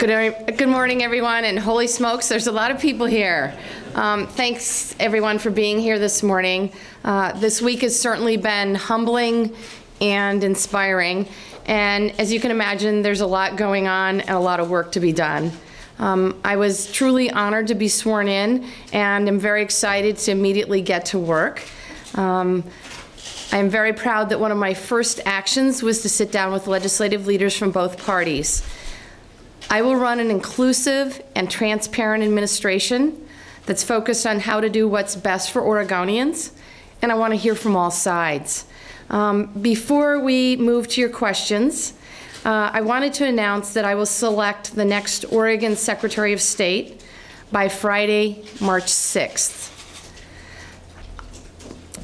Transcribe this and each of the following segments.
Good morning, everyone, and holy smokes, there's a lot of people here. Thanks, everyone, for being here this morning. This week has certainly been humbling and inspiring, and as you can imagine, there's a lot going on and a lot of work to be done. I was truly honored to be sworn in, and I'm very excited to immediately get to work. I am very proud that one of my first actions was to sit down with legislative leaders from both parties. I will run an inclusive and transparent administration that's focused on how to do what's best for Oregonians, and I want to hear from all sides. Before we move to your questions, I wanted to announce that I will select the next Oregon Secretary of State by Friday, March 6th.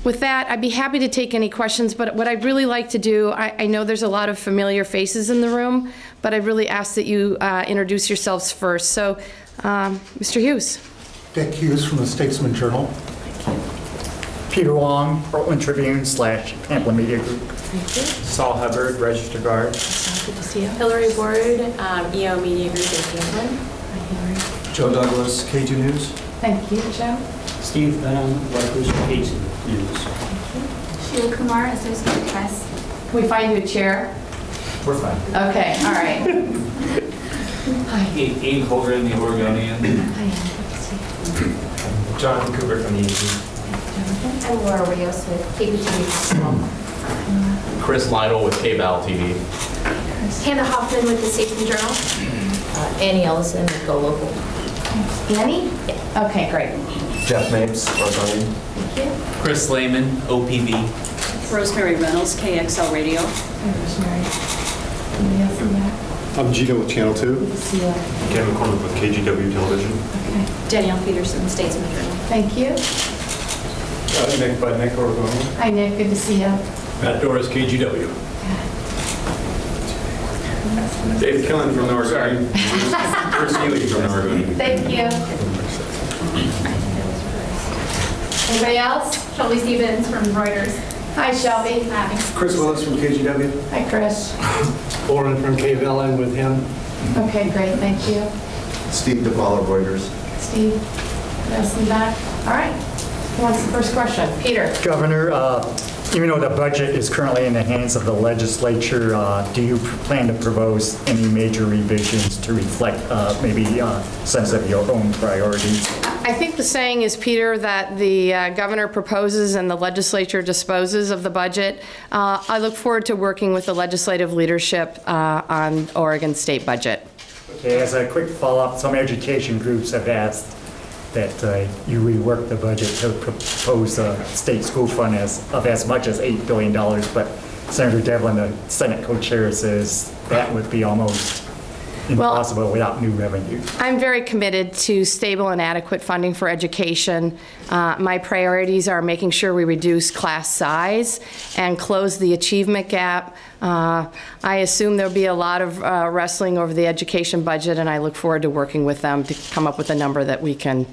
With that, I'd be happy to take any questions, but what I'd really like to do, I know there's a lot of familiar faces in the room, but I'd really ask that you introduce yourselves first. So, Mr. Hughes. Dick Hughes from the Statesman Journal. Peter Wong, Portland Tribune / Pamplin Media Group. Thank you. Saul Hubbard, Register Guard. Good to see you. Hillary Ward, EO Media Group in Pamplin. Hi, Hillary. Joe Douglas, KG News. Thank you, Joe. Steve Benham, Rutgers KG News. Sheila Kumar, Associated Press. Can we find you a chair? We're fine. Okay, all right. Hi. Ian Colgan, the Oregonian. Hi, good to see you. Jonathan Cooper from the AG. I'm Laura Rios with KBTV. Chris Lytle with KVAL TV. Hannah Hoffman with the Statesman Journal. Annie Ellison with Go Local. Annie? Yeah. Okay, great. Jeff Mapes, Oregonian. Thank you. Chris Lehman, OPV. Rosemary Reynolds, KXL Radio. Hi, Rosemary. Anybody else in there? I'm Gino with Channel 2. Good to see you. Ken McCormick with KGW Television. Okay. Danielle Peterson, Statesman Journal. Thank you. Nick Budnick, Oregonian. Hi, Nick. Good to see you. Matt Doris, KGW. Dave Killen from the Oregonian. Bruce Healy from the Oregonian. Thank you. Anybody else? Shelby Stevens from Reuters. Hi, Shelby. Chris Willis from KGW. Hi, Chris. Lauren from KVAL with him. Okay, great. Thank you. Steve DePaulo, Reuters. Steve, what else in the back? All right. Who wants the first question? Peter. Governor, even though the budget is currently in the hands of the legislature, do you plan to propose any major revisions to reflect maybe a sense of your own priorities? I think the saying is, Peter, that the governor proposes and the legislature disposes of the budget. I look forward to working with the legislative leadership on Oregon state budget. Okay, as a quick follow-up, some education groups have asked that you rework the budget to propose a state school fund of as much as $8 billion, but Senator Devlin, the Senate co-chair, says that would be almost impossible without new revenue. I'm very committed to stable and adequate funding for education. My priorities are making sure we reduce class size and close the achievement gap. I assume there'll be a lot of wrestling over the education budget, and I look forward to working with them to come up with a number that we can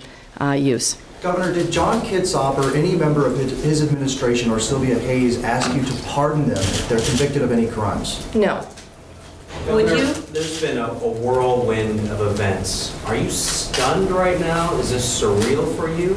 use. Governor, did John Kitzop or any member of his administration or Sylvia Hayes ask you to pardon them if they're convicted of any crimes? No. Would you? There's been a whirlwind of events. Are you stunned right now? Is this surreal for you?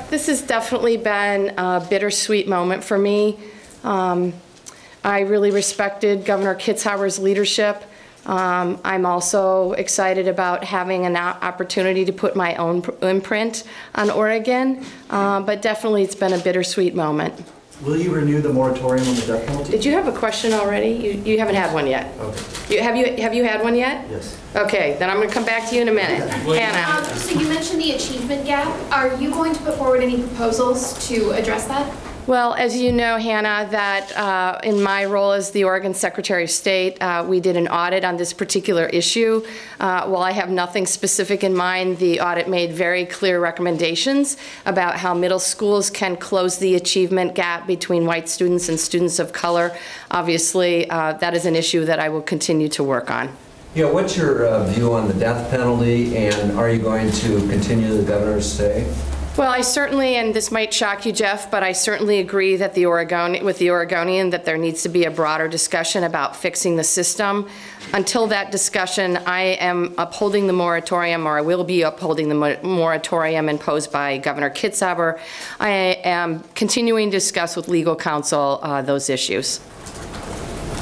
This has definitely been a bittersweet moment for me. I really respected Governor Kitzhauer's leadership. I'm also excited about having an opportunity to put my own imprint on Oregon, but definitely it's been a bittersweet moment. Will you renew the moratorium on the death penalty? Did you have a question already? You haven't had one yet. Okay. Have you had one yet? Yes. Okay, then I'm going to come back to you in a minute. Hannah. So you mentioned the achievement gap. Are you going to put forward any proposals to address that? Well, as you know, Hannah, that in my role as the Oregon Secretary of State, we did an audit on this particular issue. While I have nothing specific in mind, the audit made very clear recommendations about how middle schools can close the achievement gap between white students and students of color. Obviously, that is an issue that I will continue to work on. Yeah, what's your view on the death penalty, and are you going to continue the governor's stay? Well, I certainly, and this might shock you, Jeff, but I certainly agree that with the Oregonian that there needs to be a broader discussion about fixing the system. Until that discussion, I am upholding the moratorium, or I will be upholding the moratorium imposed by Governor Kitzhaber. I am continuing to discuss with legal counsel those issues.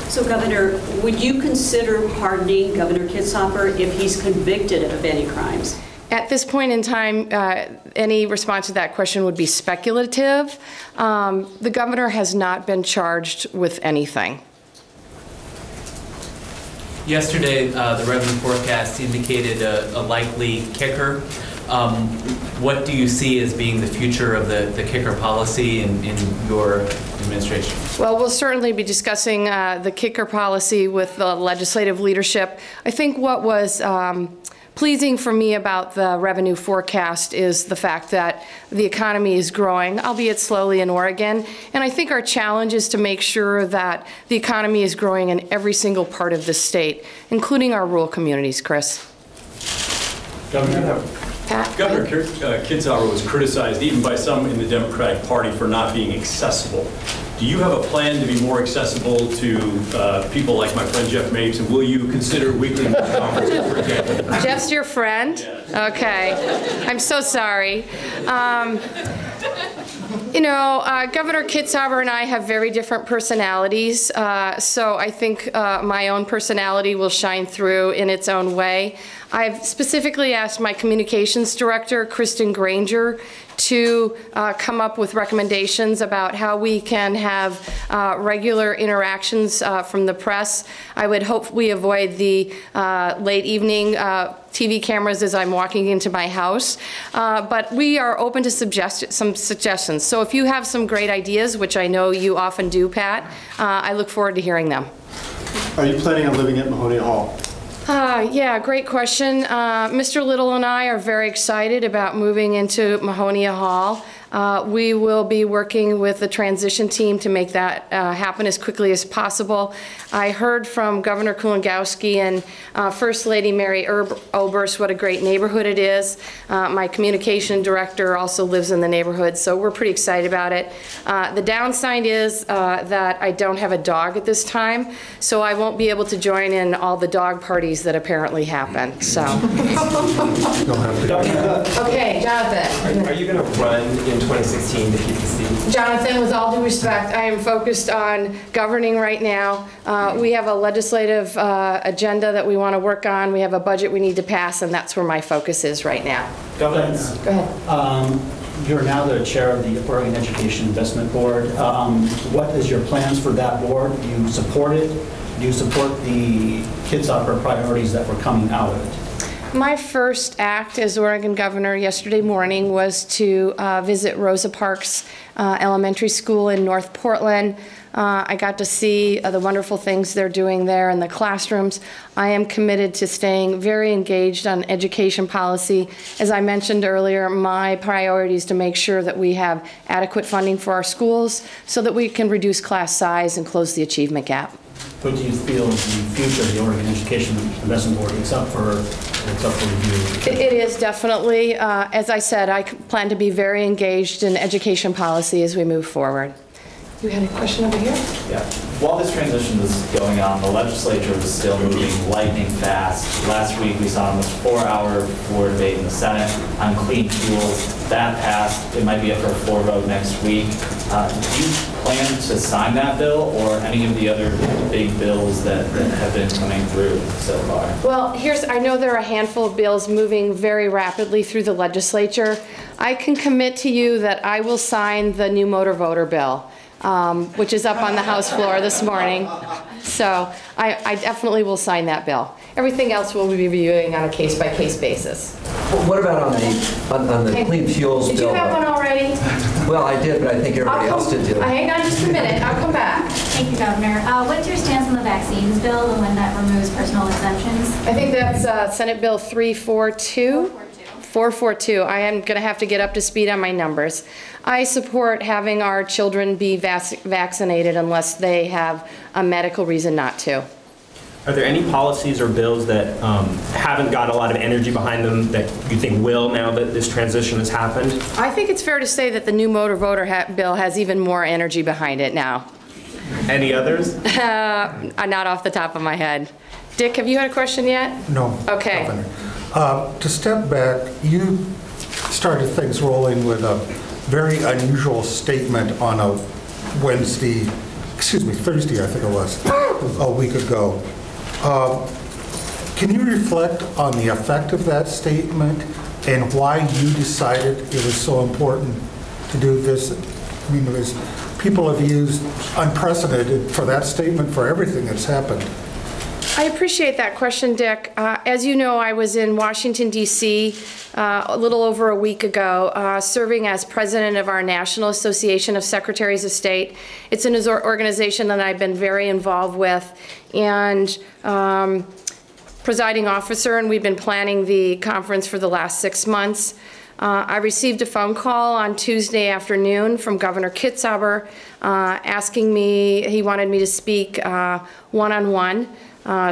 So Governor, would you consider pardoning Governor Kitzhaber if he's convicted of any crimes? At this point in time, any response to that question would be speculative. The governor has not been charged with anything. Yesterday, the revenue forecast indicated a likely kicker. What do you see as being the future of the kicker policy in your administration? Well, we'll certainly be discussing the kicker policy with the legislative leadership. I think what was pleasing for me about the revenue forecast is the fact that the economy is growing, albeit slowly, in Oregon. And I think our challenge is to make sure that the economy is growing in every single part of the state, including our rural communities. Chris. Governor Kitzhaber was criticized even by some in the Democratic Party for not being accessible. Do you have a plan to be more accessible to people like my friend Jeff Mapes, and will you consider weekly news conferences, for example? Jeff's your friend? Yes. Okay. I'm so sorry. Governor Kitzhaber and I have very different personalities, so I think my own personality will shine through in its own way. I've specifically asked my communications director, Kristen Granger, to come up with recommendations about how we can have regular interactions from the press. I would hope we avoid the late evening TV cameras as I'm walking into my house, but we are open to some suggestions. So if you have some great ideas, which I know you often do, Pat, I look forward to hearing them. Are you planning on living at Mahonia Hall? Yeah, great question. Mr. Little and I are very excited about moving into Mahonia Hall. We will be working with the transition team to make that happen as quickly as possible. I heard from Governor Kulongoski and First Lady Mary Oberst what a great neighborhood it is. My communication director also lives in the neighborhood, so we're pretty excited about it. The downside is that I don't have a dog at this time, so I won't be able to join in all the dog parties that apparently happen. So. Okay, Jonathan. Are you going to run in 2016 to keep the seat? Jonathan, with all due respect, I am focused on governing right now. We have a legislative agenda that we want to work on. We have a budget we need to pass, and that's where my focus is right now. Governor, go ahead. You're now the chair of the Oregon Education Investment Board. What is your plans for that board? Do you support it? Do you support the Kitzhaber priorities that were coming out of it? My first act as Oregon governor yesterday morning was to visit Rosa Parks Elementary School in North Portland. I got to see the wonderful things they're doing there in the classrooms. I am committed to staying very engaged on education policy. As I mentioned earlier, my priority is to make sure that we have adequate funding for our schools so that we can reduce class size and close the achievement gap. What do you feel is the future of the Oregon Education Investment Board? It's up for review. It is definitely. As I said, I plan to be very engaged in education policy as we move forward. You had a question over here? Yeah. While this transition was going on, the legislature was still moving lightning fast. Last week, we saw almost 4-hour floor debate in the Senate on clean fuels. That passed. It might be up for a floor vote next week. Do you plan to sign that bill or any of the other big bills that have been coming through so far? Well, I know there are a handful of bills moving very rapidly through the legislature. I can commit to you that I will sign the new motor voter bill, which is up on the House floor this morning. So I definitely will sign that bill. Everything else we'll be reviewing on a case-by-case basis. Well, what about on the clean fuels bill? Did you have one already? Well, I did, but I think everybody else did too. Hang on just a minute. I'll come back. Thank you, Governor. What's your stance on the vaccines bill, the one that removes personal exemptions? I think that's Senate Bill 342. 442. I am going to have to get up to speed on my numbers. I support having our children be vaccinated unless they have a medical reason not to. Are there any policies or bills that haven't got a lot of energy behind them that you think will now that this transition has happened? I think it's fair to say that the new motor voter bill has even more energy behind it now. Any others? Not off the top of my head. Dick, have you had a question yet? No. Okay. To step back, you started things rolling with a very unusual statement on a Thursday, I think it was, a week ago. Can you reflect on the effect of that statement and why you decided it was so important to do this? I mean, people have used unprecedented for that statement for everything that's happened. I appreciate that question, Dick. As you know, I was in Washington, D.C. A little over a week ago, serving as president of our National Association of Secretaries of State. It's an organization that I've been very involved with, and presiding officer, and we've been planning the conference for the last 6 months. I received a phone call on Tuesday afternoon from Governor Kitzhaber asking me, he wanted me to speak one-on-one.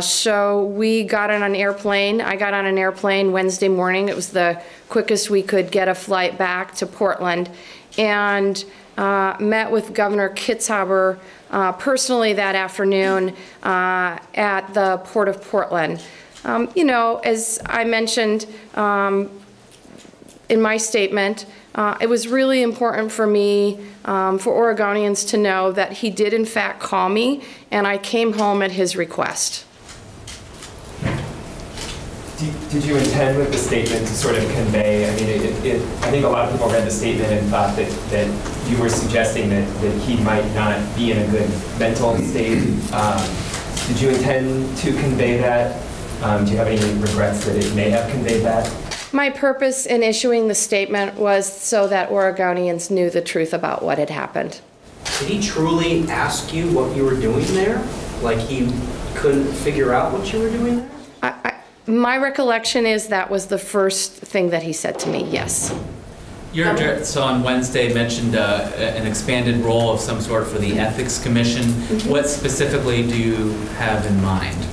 So we got on an airplane. I got on an airplane Wednesday morning. It was the quickest we could get a flight back to Portland, and met with Governor Kitzhaber personally that afternoon at the Port of Portland. You know, as I mentioned in my statement, it was really important for me, for Oregonians to know that he did in fact call me, and I came home at his request. Did you intend with the statement to sort of convey, I mean, I think a lot of people read the statement and thought that you were suggesting that he might not be in a good mental state. Did you intend to convey that? Do you have any regrets that it may have conveyed that? My purpose in issuing the statement was so that Oregonians knew the truth about what had happened. Did he truly ask you what you were doing there? Like he couldn't figure out what you were doing there? My recollection is that was the first thing that he said to me, yes. Your so on Wednesday mentioned an expanded role of some sort for the Ethics Commission. Mm-hmm. What specifically do you have in mind?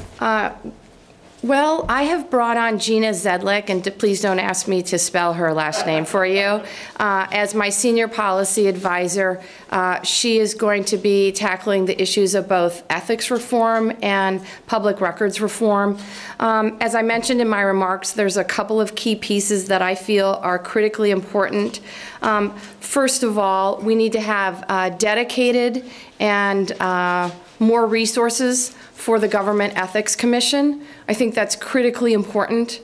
Well, I have brought on Gina Zedlick, and please don't ask me to spell her last name for you, as my senior policy advisor. She is going to be tackling the issues of both ethics reform and public records reform. As I mentioned in my remarks, there's a couple of key pieces that I feel are critically important. First of all, we need to have dedicated and more resources for the Government Ethics Commission. I think that's critically important.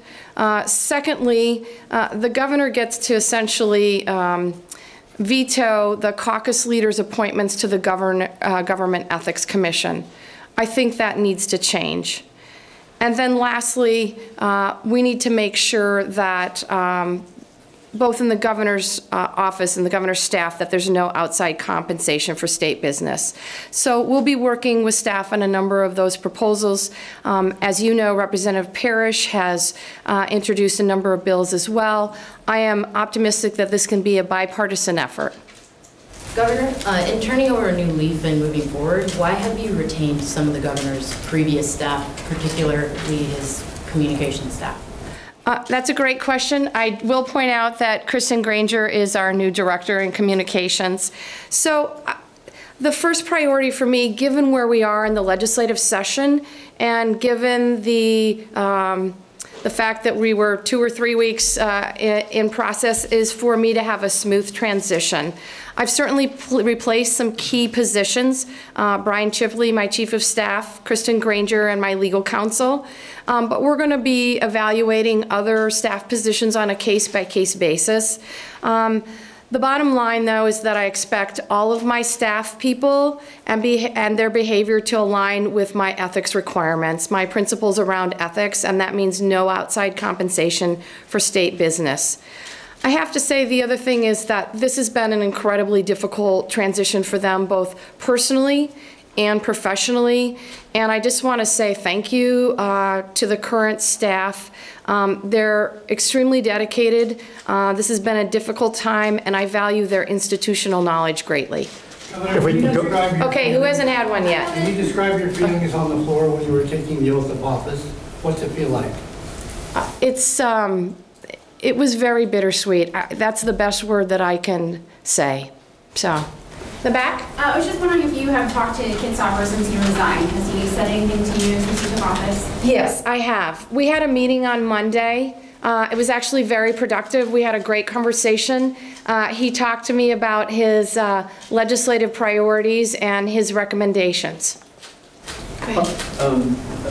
Secondly, the governor gets to essentially veto the caucus leaders' appointments to the Government Ethics Commission. I think that needs to change. And then lastly, we need to make sure that both in the governor's office and the governor's staff, that there's no outside compensation for state business. So we'll be working with staff on a number of those proposals. As you know, Representative Parrish has introduced a number of bills as well. I am optimistic that this can be a bipartisan effort. Governor, in turning over a new leaf and moving forward, why have you retained some of the governor's previous staff, particularly his communication staff? That's a great question. I will point out that Kristen Granger is our new director in communications. So the first priority for me, given where we are in the legislative session and given the fact that we were 2 or 3 weeks in process, is for me to have a smooth transition. I've certainly replaced some key positions, Brian Chipley, my chief of staff, Kristen Granger, and my legal counsel. But we're going to be evaluating other staff positions on a case-by-case basis. The bottom line, though, is that I expect all of my staff people and their behavior to align with my ethics requirements, my principles around ethics, and that means no outside compensation for state business. I have to say the other thing is that this has been an incredibly difficult transition for them, both personally and professionally, and I just want to say thank you to the current staff. They're extremely dedicated. This has been a difficult time, and I value their institutional knowledge greatly. If we can go, Okay, who hasn't had one yet? Can you describe your feelings on the floor when you were taking the oath of office? What's it feel like? It was very bittersweet. That's the best word that I can say. So, the back? I was just wondering if you have talked to Kit Sopper since you resigned. Has he said anything to you since you took office? Yes, I have. We had a meeting on Monday. It was actually very productive. We had a great conversation. He talked to me about his legislative priorities and his recommendations.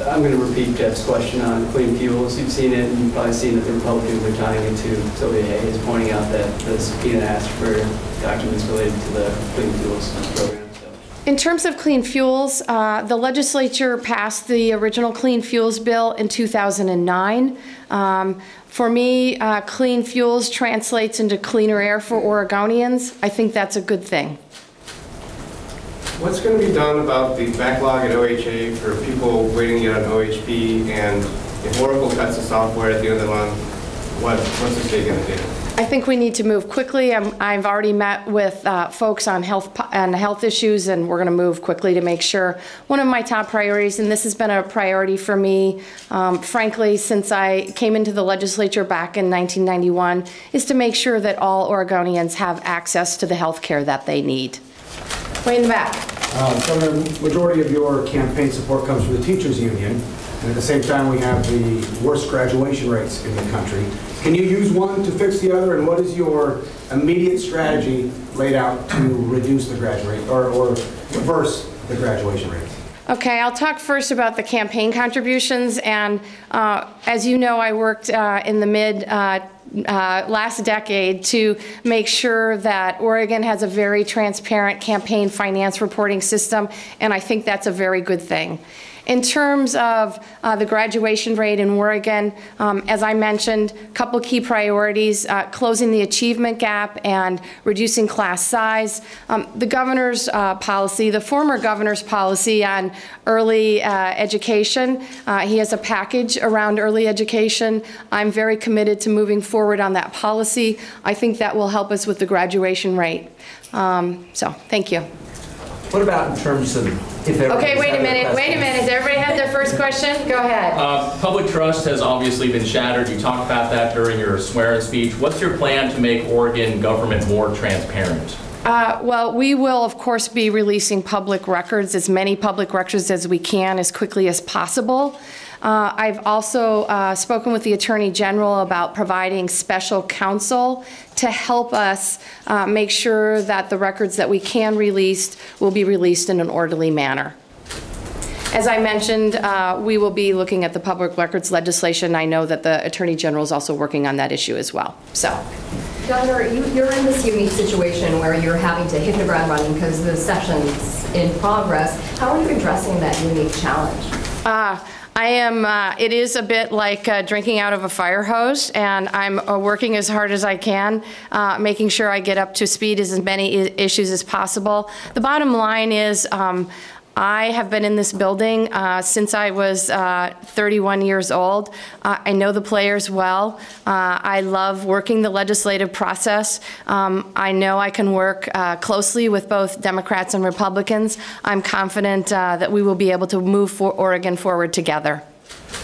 I'm going to repeat Jeff's question on clean fuels. You've seen it, and you've probably seen that the Republicans are tying into Sylvia Hayes, pointing out that the subpoena asked for documents related to the clean fuels program. In terms of clean fuels, the legislature passed the original clean fuels bill in 2009. For me, clean fuels translates into cleaner air for Oregonians. I think that's a good thing. What's going to be done about the backlog at OHA for people waiting to get on OHP? And if Oracle cuts the software at the end of the month, what's the state going to do? I think we need to move quickly. I've already met with folks on health issues, and we're going to move quickly to make sure. One of my top priorities, and this has been a priority for me, frankly, since I came into the legislature back in 1991, is to make sure that all Oregonians have access to the health care that they need. Way in the back. The majority of your campaign support comes from the teachers union, and at the same time we have the worst graduation rates in the country. Can you use one to fix the other, and what is your immediate strategy laid out to reduce the graduate or reverse the graduation rate? Okay, I'll talk first about the campaign contributions, and as you know, I worked in the last decade to make sure that Oregon has a very transparent campaign finance reporting system, and I think that's a very good thing. In terms of the graduation rate in Oregon, as I mentioned, a couple key priorities, closing the achievement gap and reducing class size. The governor's policy, the former governor's policy on early education, he has a package around early education. I'm very committed to moving forward on that policy. I think that will help us with the graduation rate. So, thank you. What about in terms of if okay, wait a minute. Does everybody have their first question? Go ahead. Public trust has obviously been shattered. You talked about that during your swearing speech. What's your plan to make Oregon government more transparent? Well, we will, of course, be releasing public records, as many public records as we can, as quickly as possible. I've also spoken with the Attorney General about providing special counsel to help us make sure that the records that we can release will be released in an orderly manner. As I mentioned, we will be looking at the public records legislation. I know that the Attorney General is also working on that issue as well. So, Governor, you're in this unique situation where you're having to hit the ground running because the session's in progress. How are you addressing that unique challenge? It is a bit like drinking out of a fire hose, and I'm working as hard as I can, making sure I get up to speed as many issues as possible. The bottom line is I have been in this building since I was 31 years old. I know the players well. I love working the legislative process. I know I can work closely with both Democrats and Republicans. I'm confident that we will be able to move Oregon forward together.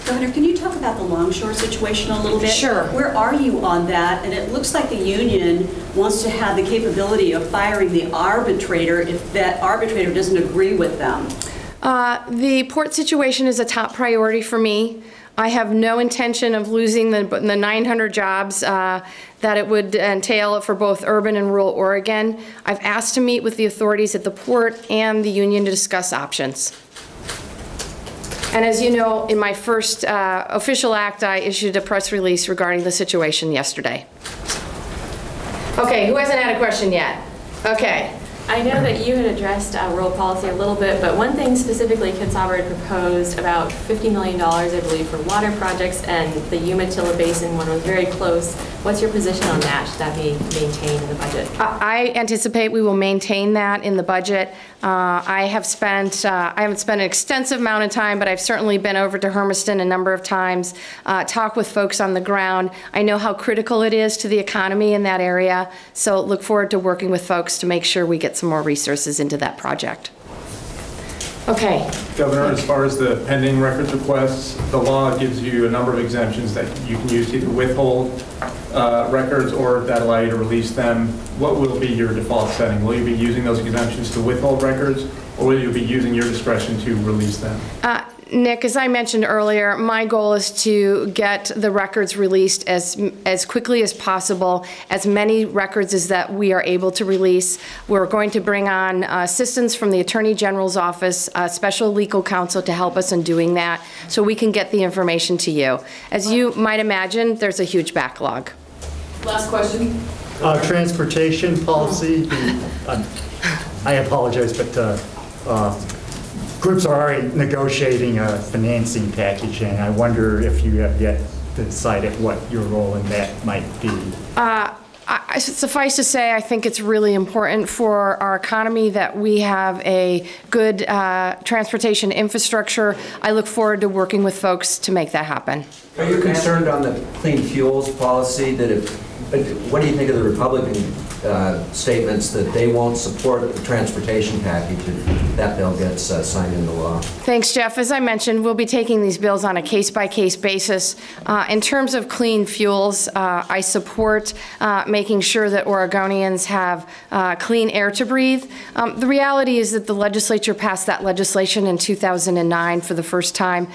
Governor, can you talk about the Longshore situation a little bit? Sure. Where are you on that? And it looks like the union wants to have the capability of firing the arbitrator if that arbitrator doesn't agree with them. The port situation is a top priority for me. I have no intention of losing the 900 jobs that it would entail for both urban and rural Oregon. I've asked to meet with the authorities at the port and the union to discuss options. And as you know, in my first official act, I issued a press release regarding the situation yesterday. Okay, who hasn't had a question yet? Okay. I know that you had addressed rural policy a little bit, but one thing specifically Kit Sopper had proposed about $50 million, I believe, for water projects, and the Umatilla Basin one was very close. What's your position on that? Should that be maintained in the budget? I anticipate we will maintain that in the budget. I haven't spent an extensive amount of time, but I've certainly been over to Hermiston a number of times, talk with folks on the ground. I know how critical it is to the economy in that area, so look forward to working with folks to make sure we get some more resources into that project. Okay. Governor, as far as the pending records requests, the law gives you a number of exemptions that you can use to either withhold records or that allow you to release them. What will be your default setting? Will you be using those exemptions to withhold records, or will you be using your discretion to release them? Nick, as I mentioned earlier, my goal is to get the records released as quickly as possible, as many records as that we are able to release. We're going to bring on assistance from the Attorney General's office, special legal counsel to help us in doing that, so we can get the information to you. As you might imagine, there's a huge backlog. Last question. Transportation policy. I apologize, but groups are already negotiating a financing package, and I wonder if you have yet decided what your role in that might be. Suffice to say, I think it's really important for our economy that we have a good transportation infrastructure. I look forward to working with folks to make that happen. Are you concerned on the clean fuels policy that what do you think of the Republican statements that they won't support the transportation package if that bill gets signed into law? Thanks, Jeff. As I mentioned, we'll be taking these bills on a case-by-case basis. In terms of clean fuels, I support making sure that Oregonians have clean air to breathe. The reality is that the legislature passed that legislation in 2009 for the first time,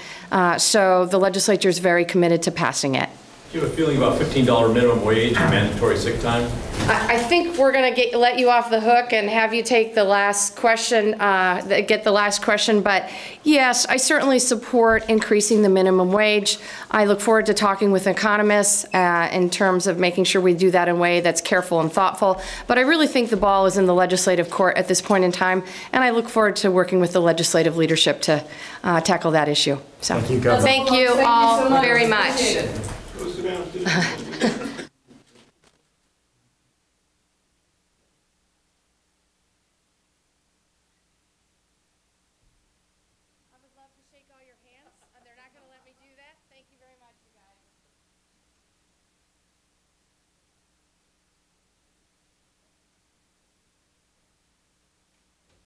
so the legislature is very committed to passing it. Do you have a feeling about $15 minimum wage and mandatory sick time? I think we're going to let you off the hook and have you take the last question, get the last question. But yes, I certainly support increasing the minimum wage. I look forward to talking with economists in terms of making sure we do that in a way that's careful and thoughtful. But I really think the ball is in the legislative court at this point in time, and I look forward to working with the legislative leadership to tackle that issue. So, thank you, Governor. Thank you all very much. Go sit down.